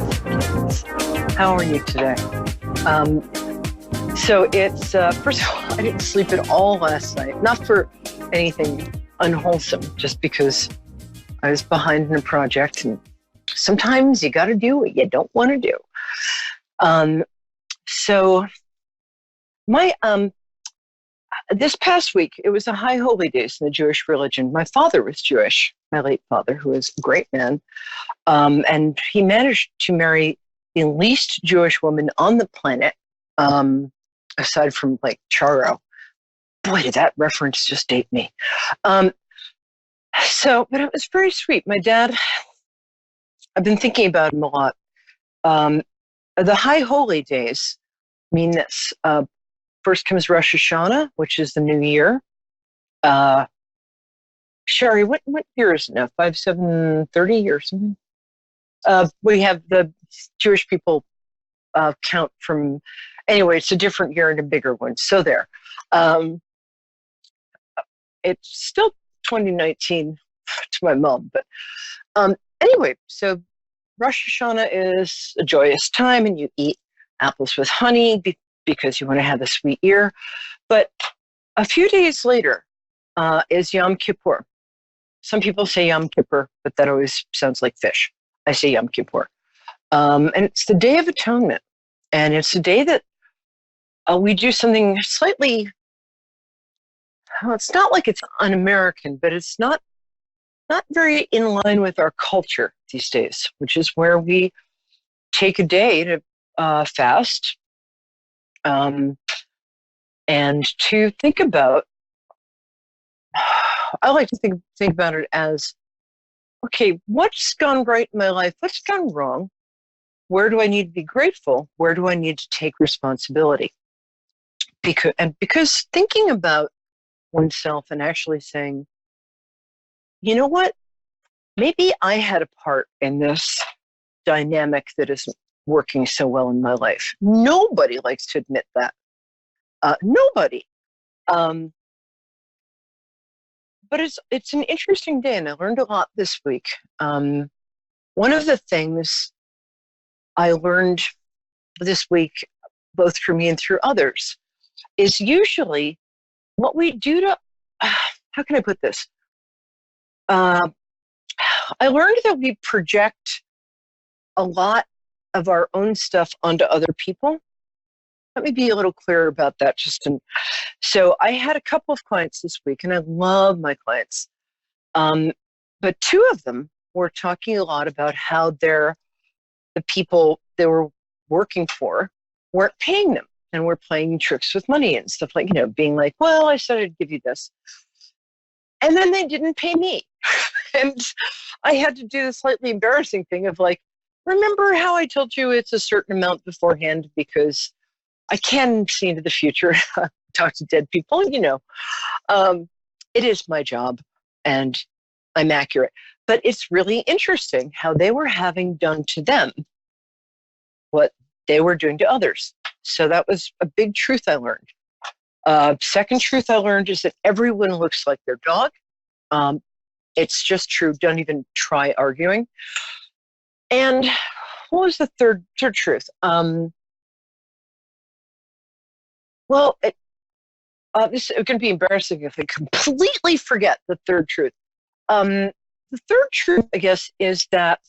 have kids. How are you today? Um, so it's, first of all, I didn't sleep at all last night. Not for anything unwholesome, just because I was behind in a project, and sometimes you got to do what you don't want to do. So my this past week, it was the High Holy Days in the Jewish religion. My father was Jewish, my late father, who was a great man, and he managed to marry the least Jewish woman on the planet, aside from like Charo. Boy, did that reference just date me. But it was very sweet. My dad, I've been thinking about him a lot. The High Holy Days mean this. First comes Rosh Hashanah, which is the new year. Sherry, what year is it now? 5730 or something? We have the Jewish people count from, anyway, it's a different year and a bigger one. So there. It's still 2019 to my mom, but anyway, so Rosh Hashanah is a joyous time, and you eat apples with honey because you want to have a sweet year. But a few days later is Yom Kippur. Some people say Yom Kippur, but that always sounds like fish. I say Yom Kippur. And it's the Day of Atonement. And it's the day that we do something slightly, well, it's not like it's un-American, but it's not very in line with our culture these days, which is where we take a day to fast, and to think about, I like to think about it as, okay, what's gone right in my life? What's gone wrong? Where do I need to be grateful? Where do I need to take responsibility? Because thinking about oneself and actually saying, you know what? Maybe I had a part in this dynamic that isn't working so well in my life. Nobody likes to admit that. Nobody. But it's an interesting day, and I learned a lot this week. One of the things I learned this week, both for me and through others, is usually what we do to, how can I put this? I learned that we project a lot of our own stuff onto other people. Let me be a little clearer about that. So I had a couple of clients this week, and I love my clients. But two of them were talking a lot about how the people they were working for weren't paying them, and were playing tricks with money and stuff, like, being like, well, I said I'd give you this. And then they didn't pay me. And I had to do the slightly embarrassing thing of like, remember how I told you it's a certain amount beforehand, because I can see into the future, talk to dead people, it is my job, and I'm accurate. But it's really interesting how they were having done to them what they were doing to others. So that was a big truth I learned. Second truth I learned is that everyone looks like their dog. It's just true. Don't even try arguing. And what was the third truth? This is going to be embarrassing if I completely forget the third truth. The third truth, I guess, is that,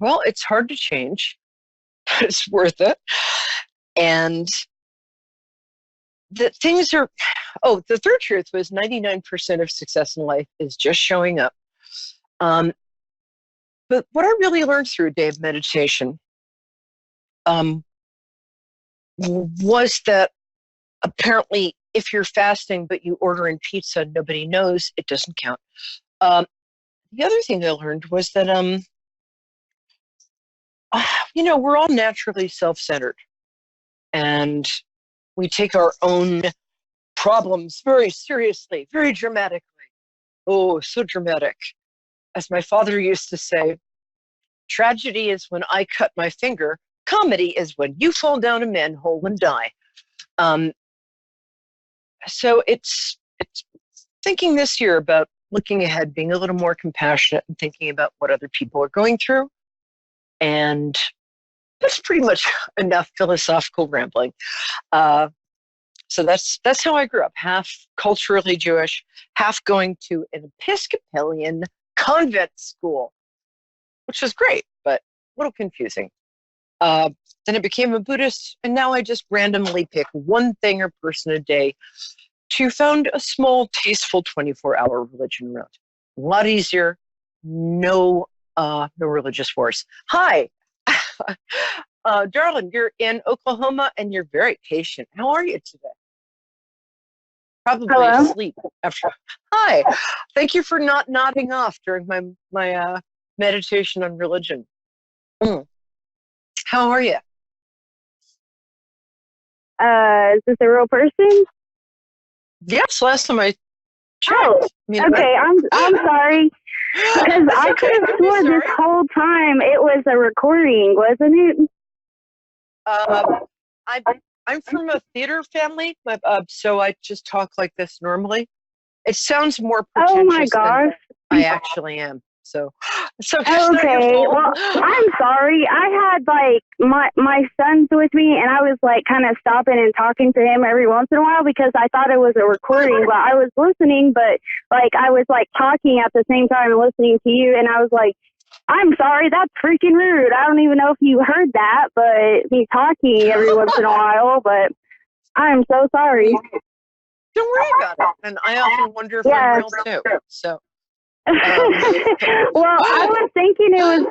well, it's hard to change, but it's worth it. And that things are, the third truth was 99% of success in life is just showing up. But what I really learned through a day of meditation was that apparently if you're fasting but you order in pizza, nobody knows, it doesn't count. The other thing I learned was that, we're all naturally self-centered, and we take our own problems very seriously, very dramatically. Oh, so dramatic. As my father used to say, tragedy is when I cut my finger. Comedy is when you fall down a manhole and die. So it's thinking this year about looking ahead, being a little more compassionate, and thinking about what other people are going through, And that's pretty much enough philosophical rambling. Uh, so that's how I grew up, half culturally Jewish, half going to an Episcopalian convent school, which was great, but a little confusing. Uh, then I became a Buddhist, and now I just randomly pick one thing or person a day to found a small, tasteful 24-hour religion around. A lot easier, no religious force. Hi, darling, you're in Oklahoma and you're very patient. How are you today? Probably Hello. asleep after. Hi, thank you for not nodding off during my meditation on religion. Mm. How are you? Is this a real person? Yes, last time I Oh, checked. okay. I'm sorry because I Okay, could have don't be sworn this sorry. whole time it was a recording, wasn't it? Uh, I I'm from a theater family, so I just talk like this normally. It sounds more Oh my pretentious than gosh. I actually am. So it's not your Okay. fault. Well, I'm sorry. I had like my son's with me, and I was like kind of stopping and talking to him every once in a while because I thought it was a recording, but I was listening, but like I was like talking at the same time and listening to you, and I was like, I'm sorry, that's freaking rude. I don't even know if you heard that, but me talking every once in a while, but I'm so sorry. Don't worry about it. And I often wonder if I'm Yeah. real too. So, Well, I was thinking it was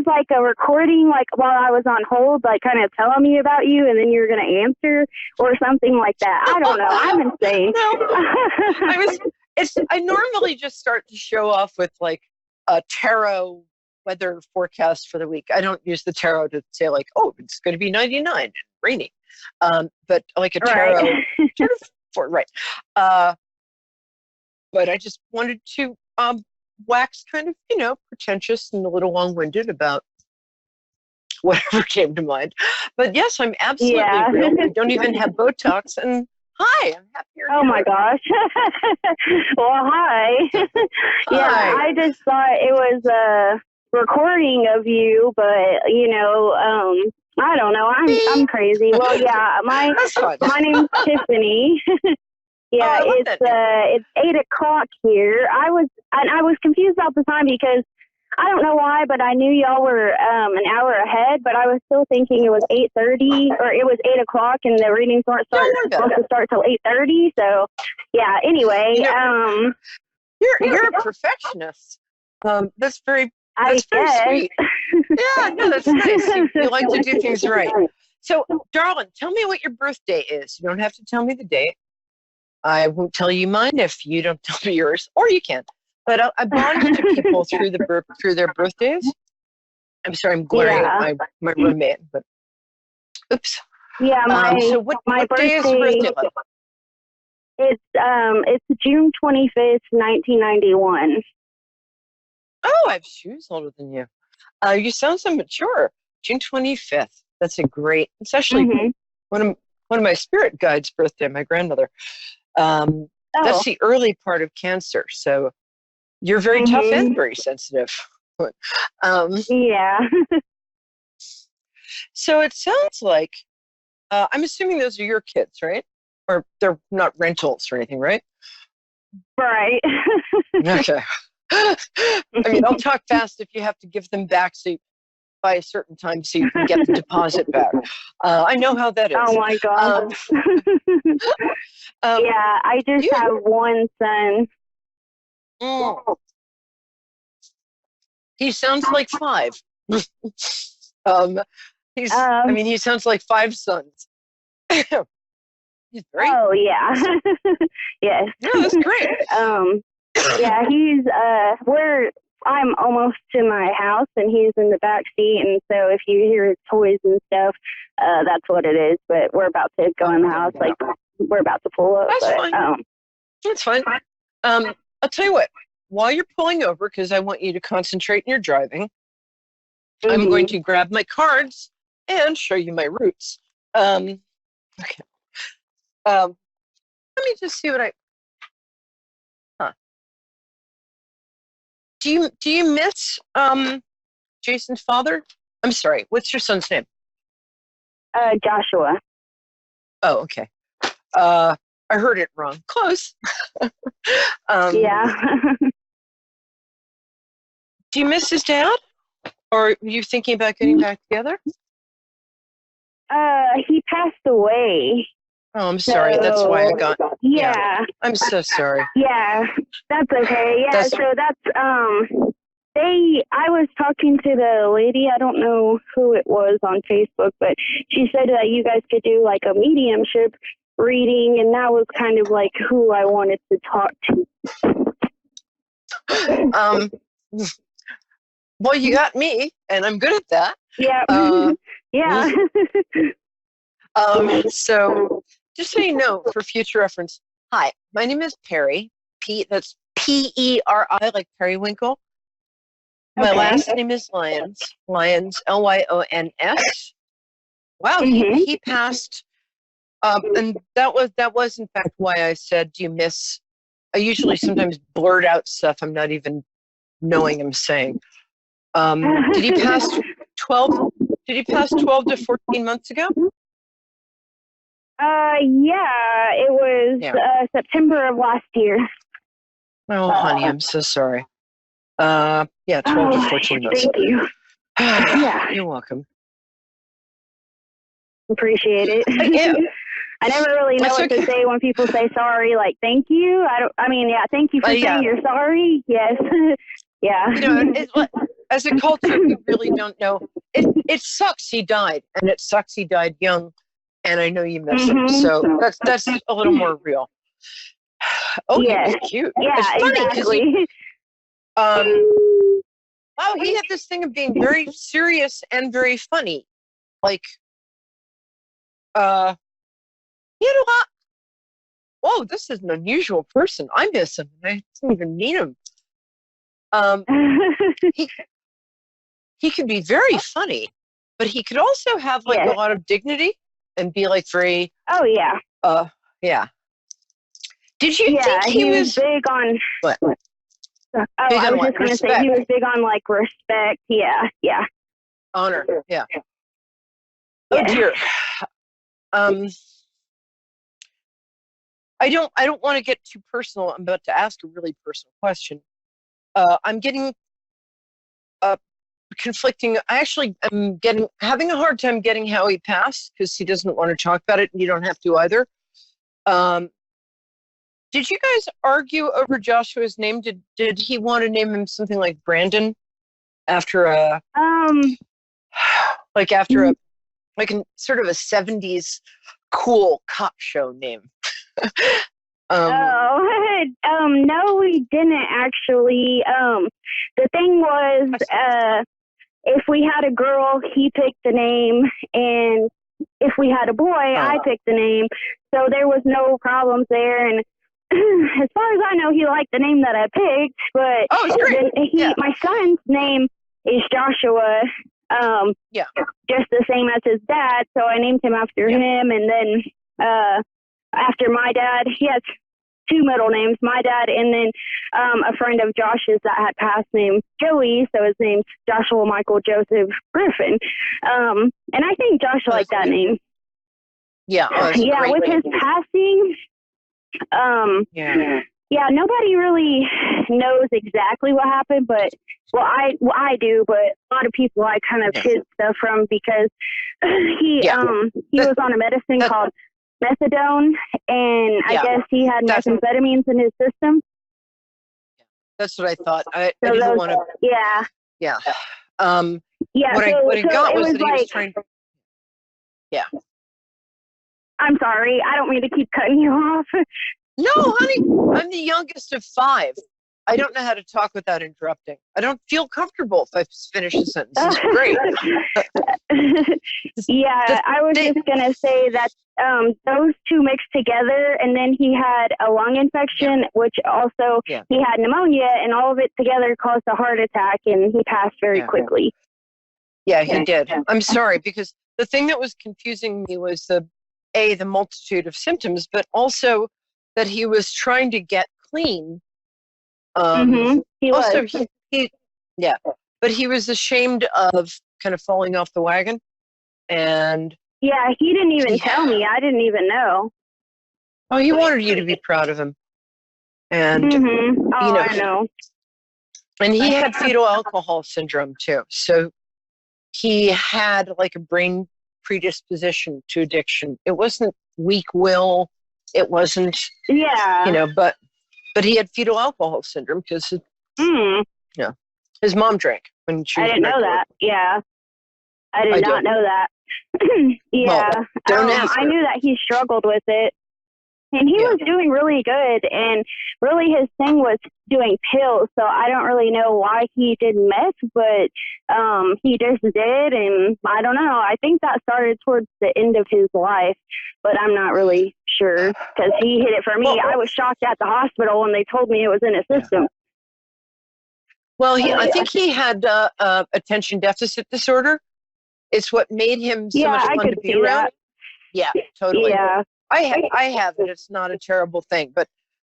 like a recording, like while I was on hold, like kind of telling me about you, and then you're gonna answer or something like that. I don't know. I'm insane. no, I normally just start to show off with like a tarot weather forecast for the week. I don't use the tarot to say like, oh, it's going to be 99 and raining, but like a tarot Right. sort of for right. Uh, but I just wanted to wax kind of, pretentious and a little long-winded about whatever came to mind. But yes, I'm absolutely Yeah. real. I don't even have Botox. And hi, I'm happy you're Oh my here. gosh. Well, hi. Yeah, Hi. I just thought it was a recording of you, but I don't know. I'm crazy. Well, yeah, That's fun. my name's Tiffany. Oh, Yeah, I love that name. it's 8 o'clock here. I was confused about the time because I don't know why, but I knew y'all were an hour ahead, but I was still thinking it was 8:30 or it was 8 o'clock, and the readings weren't Don't worry about supposed to start till 8:30. So, yeah. Anyway, it. You're a perfectionist. That's very I that's very guess. sweet. Yeah, no, that's nice. You like to do things right. So, darling, tell me what your birthday is. You don't have to tell me the date. I won't tell you mine if you don't tell me yours, or you can. But I bond to people through their birthdays. I'm sorry, I'm glaring at Yeah. my roommate, but oops. Yeah, So what my day is your birthday birthday, love? it's June 25th, 1991. Oh, I have shoes older than you. You sound so mature. June 25th. That's a great. It's actually Mhm. one of my spirit guides' birthday. My grandmother. Um, Oh. that's the early part of Cancer. So you're very tough and Mhm. very sensitive. um, Yeah. so it sounds like I'm assuming those are your kids, right? Or they're not rentals or anything, right? Right. Okay. I mean, I'll talk fast if you have to give them back by a certain time so you can get the deposit back. I know how that Oh is. my Um, gosh. um, Yeah, I just you, have one son. mm, he sounds like five. um, I Um, mean, he sounds like five sons. He's very, oh yeah. Yes. no, that's great. Um, yeah, I'm almost to my house and he's in the back seat, and so if you hear toys and stuff, that's what it is. But we're about to go in the house, like we're about to pull up, That's but fine. That's fine. I'll tell you what, while you're pulling over, because I want you to concentrate in your driving, I'm going mhm. to grab my cards and show you my roots. Okay. Let me just see what huh. Do you miss Jason's father? I'm sorry. What's your son's name? Joshua. Oh, okay. I heard it wrong. Close. Yeah. Do you miss his dad? Or are you thinking about getting back together? He passed away. Oh, I'm sorry. That's why I got. Yeah. I'm so sorry. Yeah, that's okay. Yeah, That's- so that's I was talking to the lady, I don't know who it was on Facebook, but she said that you guys could do like a mediumship reading, and that was kind of like who I wanted to talk to. Well, you got me, and I'm good at that. Yeah. Yeah. So just so you know, for future reference, hi, my name is Peri. That's P-E-R-I, like periwinkle. My last name is Lyons. Lyons, Lyons. Wow, he passed. And that was in fact why I said, do you miss? I usually sometimes blurt out stuff I'm not even knowing I'm saying. Did he pass 12? Did he pass 12 to 14 months ago? Yeah, it was September of last year. Oh, honey, I'm so sorry. Yeah, 12 to 14 months. Thank you. Yeah. You're welcome. Appreciate it. I never really know what to say when people say sorry, like thank you. Thank you for saying you're sorry. Yes. Yeah. You know, as a culture, we really don't know. It sucks he died, and it sucks he died young, and I know you miss him. So that's a little more real. Oh, yeah. He was cute. Yeah, it's funny exactly. Wow, he had this thing of being very serious and very funny. Like, he had a lot. Whoa, this is an unusual person. I miss him. I didn't even meet him. He could be very funny, but he could also have like a lot of dignity and be like very. Oh yeah. Yeah. Did you think he was big on what? Oh, I was just going to say he was big on like respect. Yeah, yeah. Honor. Yeah. Oh dear. I don't want to get too personal. I'm about to ask a really personal question. I'm getting conflicting. I actually am having a hard time getting how he passed because he doesn't want to talk about it, and you don't have to either. Did you guys argue over Joshua's name? Did he want to name him something like Brandon after a sort of a 70s cool cop show name? No, we didn't actually. The thing was, if we had a girl, he picked the name, and if we had a boy, I picked the name. So there was no problems there. And as far as I know, he liked the name that I picked. But my son's name is Joshua. Just the same as his dad. So I named him after him. And then after my dad, he has two middle names, my dad and then a friend of Josh's that had passed named Joey, so his name's Joshua Michael Joseph Griffin. And I think Josh liked that name. Yeah. With his passing, nobody really knows exactly what happened, but I do, but a lot of people I kind of hid stuff from because he was on a medicine called methadone, and I guess he had methamphetamines in his system. That's what I thought. I didn't want to. Yeah. Yeah. What I got was that he was trying. Yeah. I'm sorry. I don't mean to keep cutting you off. No, honey. I'm the youngest of 5. I don't know how to talk without interrupting. I don't feel comfortable if I finish a sentence. It's great. I was just going to say that those two mixed together, and then he had a lung infection, which also he had pneumonia, and all of it together caused a heart attack, and he passed very quickly. Yeah, he did. I'm sorry, because the thing that was confusing me was the multitude of symptoms, but also that he was trying to get clean. He also, was. but but he was ashamed of kind of falling off the wagon. And yeah, he didn't even tell me. I didn't even know. Oh, he wanted you to be proud of him. And, Oh, I know. And he had fetal alcohol syndrome too. So he had like a brain predisposition to addiction. It wasn't weak will. It wasn't, but he had fetal alcohol syndrome because his mom drank when she was I didn't know that. Yeah. I did not know that. Yeah. Well, don't ask her. I knew that he struggled with it. And he was doing really good. And really his thing was doing pills. So I don't really know why he did meth, but he just did. And I don't know. I think that started towards the end of his life, but I'm not really sure because he hid it for me. I was shocked at the hospital when they told me it was in his system. Well, I think he had attention deficit disorder. It's what made him so much fun to be around. Yeah, totally. Yeah. I have it. It's not a terrible thing, but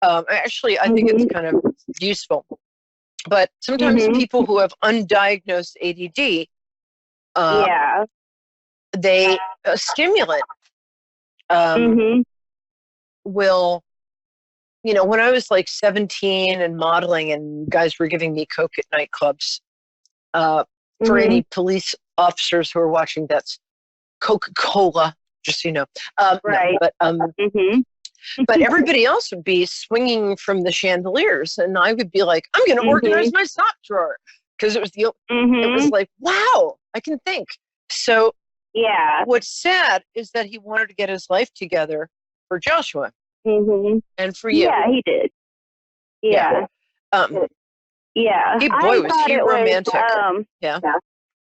actually, I think it's kind of useful. But sometimes people who have undiagnosed ADD, they a stimulant will. When I was like 17 and modeling, and guys were giving me coke at nightclubs. For any police officers who are watching, that's Coca-Cola. Just so you know, right? No, but everybody else would be swinging from the chandeliers, and I would be like, "I'm going to organize my sock drawer," because it was it was like, "Wow, I can think." So, what's sad is that he wanted to get his life together for Joshua and for you. Yeah, he did. Yeah. Boy, was he romantic.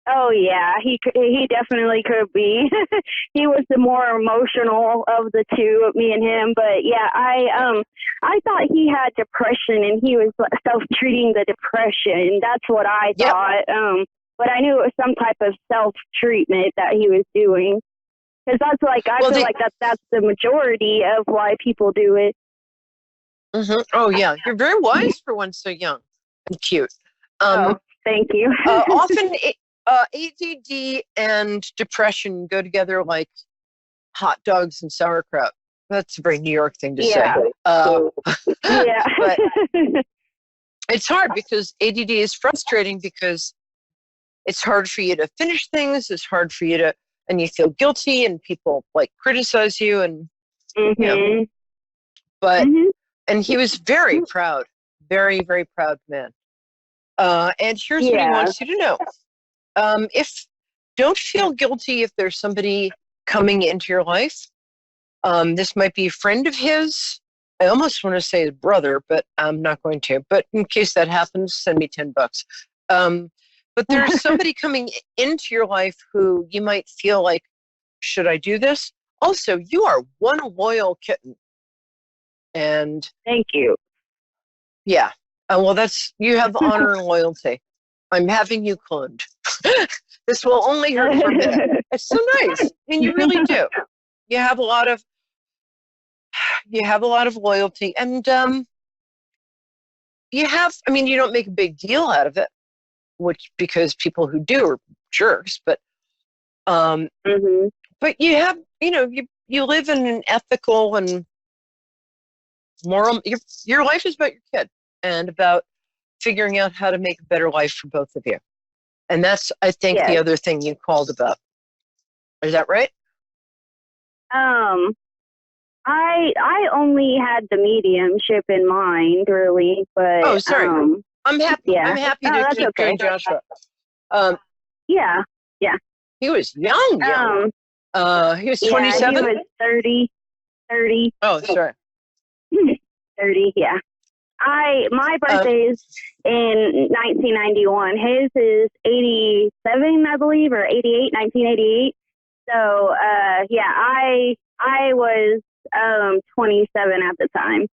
Oh yeah, he definitely could be. He was the more emotional of the two, me and him. But yeah, I thought he had depression, and he was self-treating the depression. That's what I thought. But I knew it was some type of self-treatment that he was doing, because that's like I feel like that's the majority of why people do it. Oh yeah, you're very wise for one so young and cute. Thank you. Often. ADD and depression go together like hot dogs and sauerkraut. That's a very New York thing to say. But it's hard because ADD is frustrating because it's hard for you to finish things. It's hard for you and you feel guilty, and people like criticize you, and but and he was very proud, very, very proud man. And here's what he wants you to know. Don't feel guilty if there's somebody coming into your life. This might be a friend of his. I almost want to say his brother, but I'm not going to. But in case that happens, send me $10. But there's somebody coming into your life who you might feel like, should I do this? Also, you are one loyal kitten. And thank you. Yeah. Well, you have honor and loyalty. I'm having you cloned. This will only hurt for a minute. It's so nice, and you really do. You have a lot of loyalty, and you don't make a big deal out of it, because people who do are jerks. But but you have, you live in an ethical and moral. Your life is about your kid and about figuring out how to make a better life for both of you. And that's, I think, the other thing you called about. Is that right? I only had the mediumship in mind, really, but oh, sorry. I'm happy. I'm happy to keep going, Joshua. Yeah. He was young. He was 27. He was 30. Oh, sorry. 30. Yeah. My birthday is in 1991. His is 87, I believe, or 88, 1988. So, I was 27 at the time.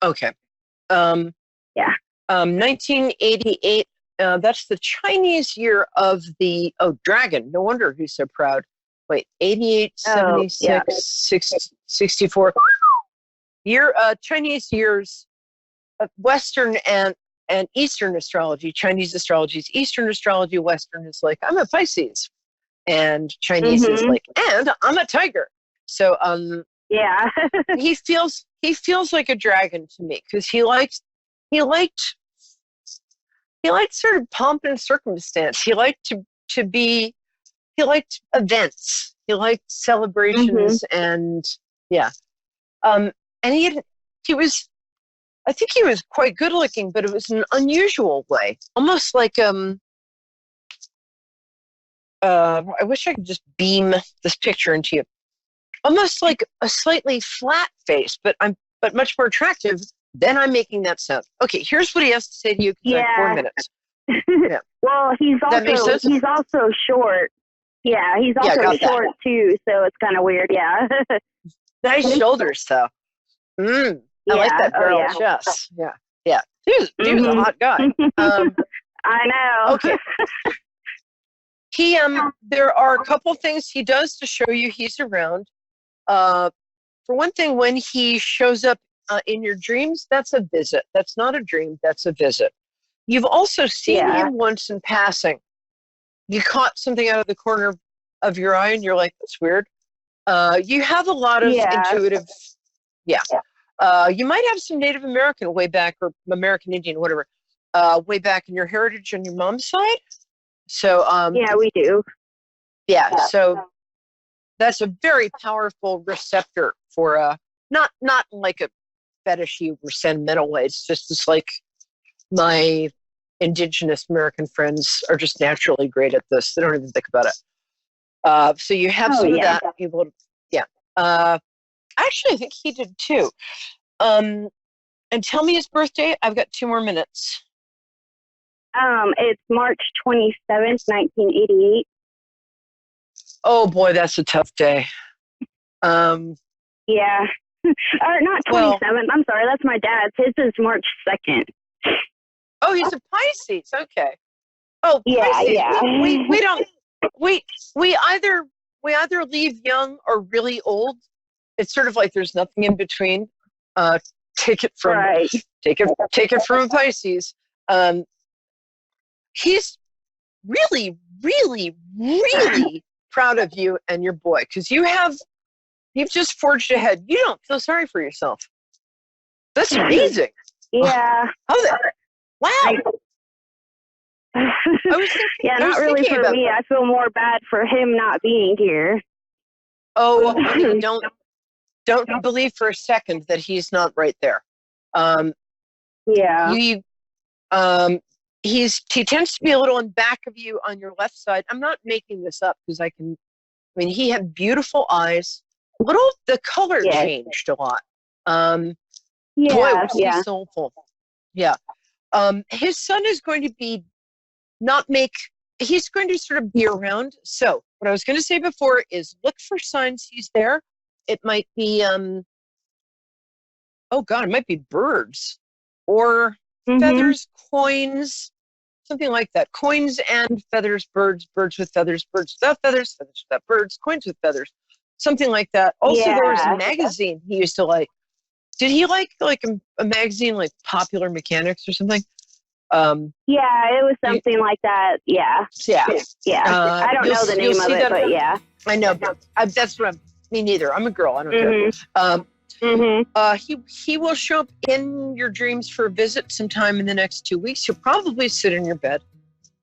Okay. 1988. That's the Chinese year of the dragon. No wonder he's so proud. Wait, 88, 76, 64. Chinese years, Western and and Eastern astrology. Chinese astrology is Eastern astrology. Western is like, I'm a Pisces. And Chinese is like, and I'm a tiger. So yeah. he feels like a dragon to me, because he liked sort of pomp and circumstance. He liked he liked events. He liked celebrations, and yeah. And he was, I think he was quite good looking, but it was an unusual way, almost like I wish I could just beam this picture into you. Almost like a slightly flat face, but much more attractive. Then I'm making that sound. Okay, here's what he has to say to you, because I have 4 minutes. Yeah. Well, he's also short. Yeah, he's also short too, so it's kind of weird. Yeah. Nice shoulders, though. I like that barrel chest. Yeah, yeah. He was a hot guy. I know. Okay. He there are a couple things he does to show you he's around. For one thing, when he shows up in your dreams, that's a visit. That's not a dream. That's a visit. You've also seen him once in passing. You caught something out of the corner of your eye, and you're like, "That's weird." You have a lot of intuitive. Yeah. You might have some Native American way back, or American Indian, whatever, way back in your heritage on your mom's side. So yeah, we do. Yeah, so that's a very powerful receptor for not like a fetishy or sentimental way. It's like my indigenous American friends are just naturally great at this. They don't even think about it. So you have some of that. Actually, I think he did too. And tell me his birthday. I've got 2 more minutes. It's March 27th, 1988. Oh boy, that's a tough day. Yeah. Or not 27th. Well, I'm sorry, that's my dad's. His is March 2nd. Oh, he's a Pisces. Okay. Oh, yeah, Pisces. Yeah. We either leave young or really old. It's sort of like there's nothing in between. Take it from a Pisces. He's really, really, really proud of you and your boy, because you've just forged ahead. You don't feel sorry for yourself. That's amazing. Yeah. Wow. Not really for me. I feel more bad for him not being here. Oh, don't believe for a second that he's not right there. He tends to be a little in back of you on your left side. I'm not making this up, because he had beautiful eyes. The color changed a lot. Boy, was he soulful. Yeah. His son is going to he's going to sort of be around. So what I was going to say before is look for signs he's there. It might be, it might be birds or feathers, coins, something like that. Coins and feathers, birds with feathers, birds without feathers, feathers without birds, coins with feathers, something like that. Also, there was a magazine he used to like. Did he like a magazine like Popular Mechanics or something? It was something like that. Yeah. I don't know the name of it, but yeah. I know, but that's what me neither. I'm a girl. I don't care. He will show up in your dreams for a visit sometime in the next 2 weeks. He'll probably sit in your bed.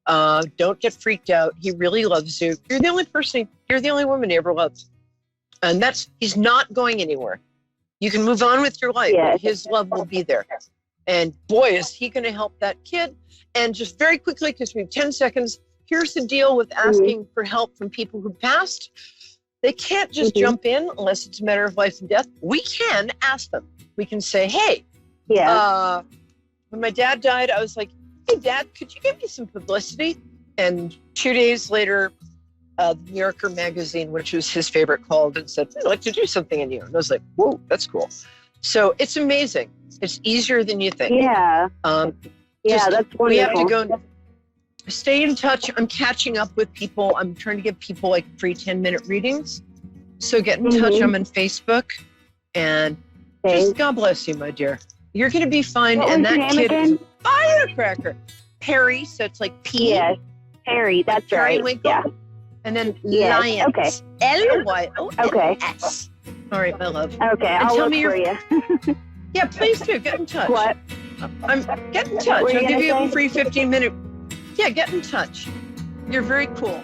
Don't get freaked out. He really loves you. You're the only woman he ever loved. And he's not going anywhere. You can move on with your life. But his love will be there. And boy, is he going to help that kid. And just very quickly, because we have 10 seconds, here's the deal with asking for help from people who passed. They can't just jump in unless it's a matter of life and death. We can ask them. We can say, hey, when my dad died, I was like, hey, Dad, could you give me some publicity? And 2 days later, the New Yorker magazine, which was his favorite, called and said, I'd like to do something in you. And I was like, whoa, that's cool. So it's amazing. It's easier than you think. Yeah. That's wonderful. We have to go stay in touch. I'm catching up with people. I'm trying to give people like free 10-minute readings. So get in touch. I'm on Facebook. And just God bless you, my dear. You're going to be fine. What and was that your name kid again? firecracker. Peri, so it's like P. Yes. Peri, that's right. Periwinkle. Yeah. And then Yes, Lyons. okay. Lyons. All right, my love. Okay, And I'll tell look me for you. Yeah, please do. Get in touch. What? Get in touch. What were you I'll give gonna you a say? free 15-minute. Yeah, get in touch. You're very cool.